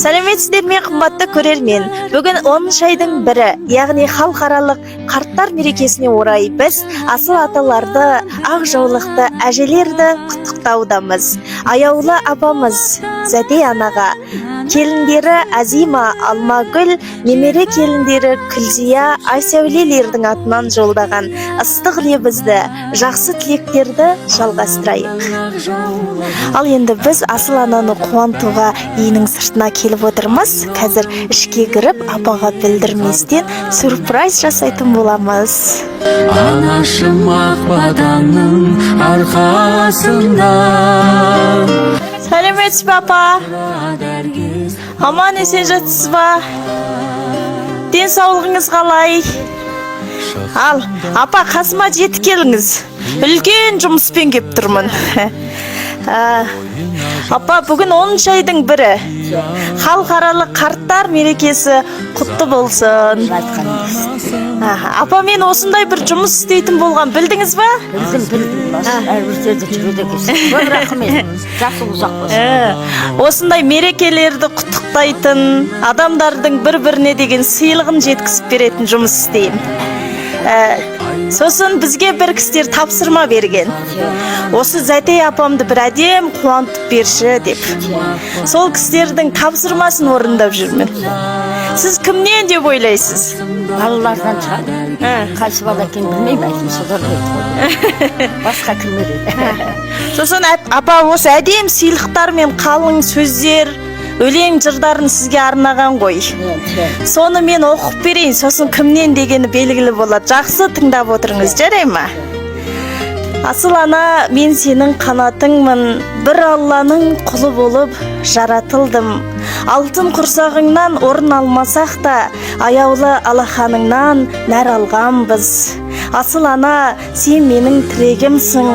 Сәлеметсіздер ме, қымбатты көрермен. Бүгін 10 айдың бірі, яғни халықаралық қарттар мерекесіне орай біз асыл аталарды, ақ жаулықты әжелерді құттықтаудамыз. Аяулы апамыз Зәтей анаға, келіндері Азима, Алмагүл, немере келіндері Күлзия, Айсәулелердің атынан жолдаған ыстық лебізді, жақсы тілектерді жалғастырайық. Ал енді біз асыл ананы қуантуға үйінің сыртына келіп отырмыз. Қазір ішке кіріп, апаға білдірместен сюрприз жасайтын боламыз. Анашым ақ баданның арқасында. Сәлеметсіз бе, апа? Аман есен жатсыз ба? Денсаулығыңыз қалай? Ал, апа, қасыма жетіп келіңіз. Үлкен жұмыспен кеп тұрмын. Апа, бүгін 10 айдың бірі. Халықаралық қарттар мерекесі құтты болсын. Апа, мен осындай бір жұмыс істейтін болған, білдіңіз ба? Білдім. Әрбір жерде жүруде кесіп. Көп рахмет. Жақсы ұзақ болсын. Осындай мерекелерді құттықтайтын, адамдардың бір-біріне деген сыйлығын жеткізіп беретін жұмыс істеймін. Сосын бізге бір кісілер тапсырма берген. Осы Зәтей апамды бір әдем қуантып берші деп. Сол кісілердің тапсырмасын орындап жүрмін. Сіз кімнен деп ойлайсыз? Балалардан шығады. Қайсы бала екен білмеймін, содар басқа кім береді. Сосын апа, осы әдем сыйлықтар мен қалың сөздер, өлең жырдарын сізге арнаған ғой. Соны мен оқып берейін, сосын кімнен дегені белгілі болады. Жақсы тыңдап отырыңыз, жарай ма? Асыл ана, мен сенің қанатыңмын, бір Алланың құлы болып жаратылдым. Алтын құрсағыңнан орын алмасақ та, аяулы Аллаханыңнан нәр алғанбыз. Асыл ана, сен менің тілегімсің,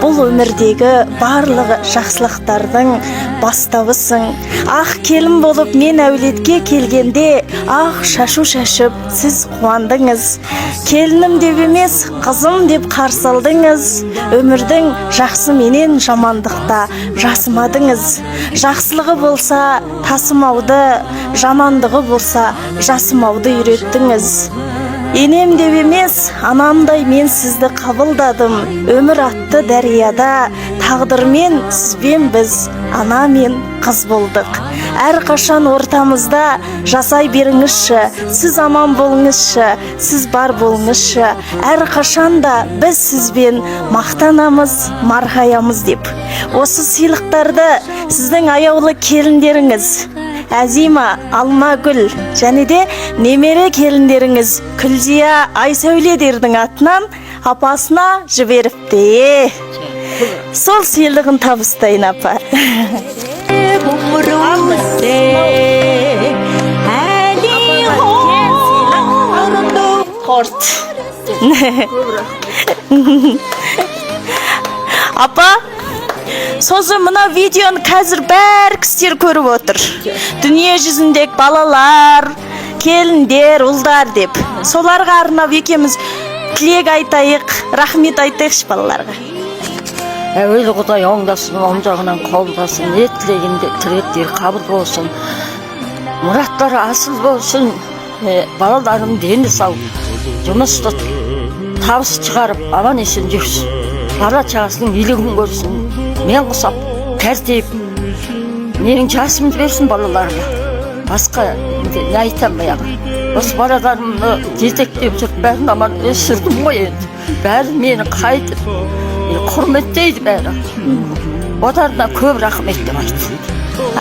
бұл өмірдегі барлығы жақсылықтардың бастауысың. Ақ келін болып мен әулетке келгенде, ақ шашу шашып, сіз қуандыңыз. Келінім деп емес, қызым деп қарсы алдыңыз. Өмірдің жақсы менен жамандықта жасымадыңыз. Жақсылығы болса тасымауды, жамандығы болса жасымауды үйреттіңіз. Енем деп емес, анамдай мен сізді қабылдадым. Өмір атты дәрияда тағдырмен сізбен біз ана мен қыз болдық. Әр қашан ортамызда жасай беріңізші, сіз аман болыңызшы, сіз бар болыңызшы. Әр қашанда біз сізбен мақтанамыз, марғаямыз деп. Осы сыйлықтарды сіздің аяулы келіндеріңіз Азима, Алмагүл және де немере келіндеріңіз Күлзия, Айсәулелердің атынан апасына жіберіпті. Сол сыйлығын табыстайын, апа. Апа, сосын мына видеоны қазір бәр кісілер көріп отыр. Дүние жүзіндегі балалар, келіндер, ұлдар деп. Соларға арнап екеміз тілек айтайық, рахмет айтайықшы балаларға. Әуелі Құдай оңдасын, оң жағынан қолдасын, не тілегінде тілектері қабыл болсын. Мұраттары асыл болсын, балаларым дені сау, жұмысты табыс шығарып, аман есен жүрсін. Бала чағасының елігін көрсін, мен құсап, тәртеп, менің жасымды берсін балаларға. Басқа не айтам баяғы. Осы балаларымны жетектеп жүріп, бәрін аман өсірдім ғой енді. Бәрі мені қайтып, құрметтейді бәрі. Одарына көп рахмет деп айтты.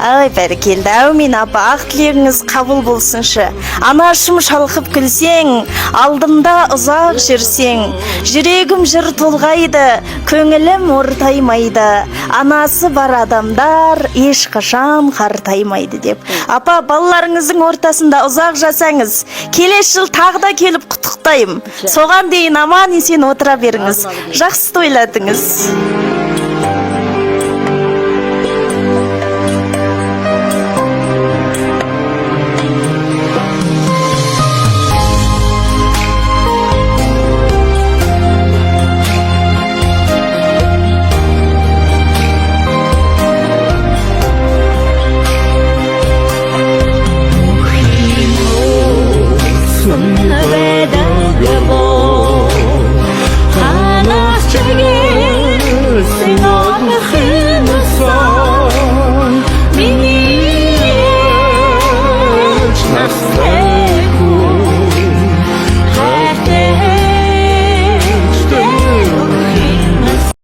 Ай, бәрекелді, әумин апа, ақ тілегіңіз қабыл болсыншы. Анашым шалқып күлсең, алдымда ұзақ жүрсең, жүрегім жыр толғайды, көңілім ортаймайды. Анасы бар адамдар ешқашан қартаймайды деп. Апа, балаларыңыздың ортасында ұзақ жасаңыз. Келесі жыл тағы да келіп құттықтаймын. Соған дейін аман есен отыра беріңіз. Жақсы тойлатыңыз.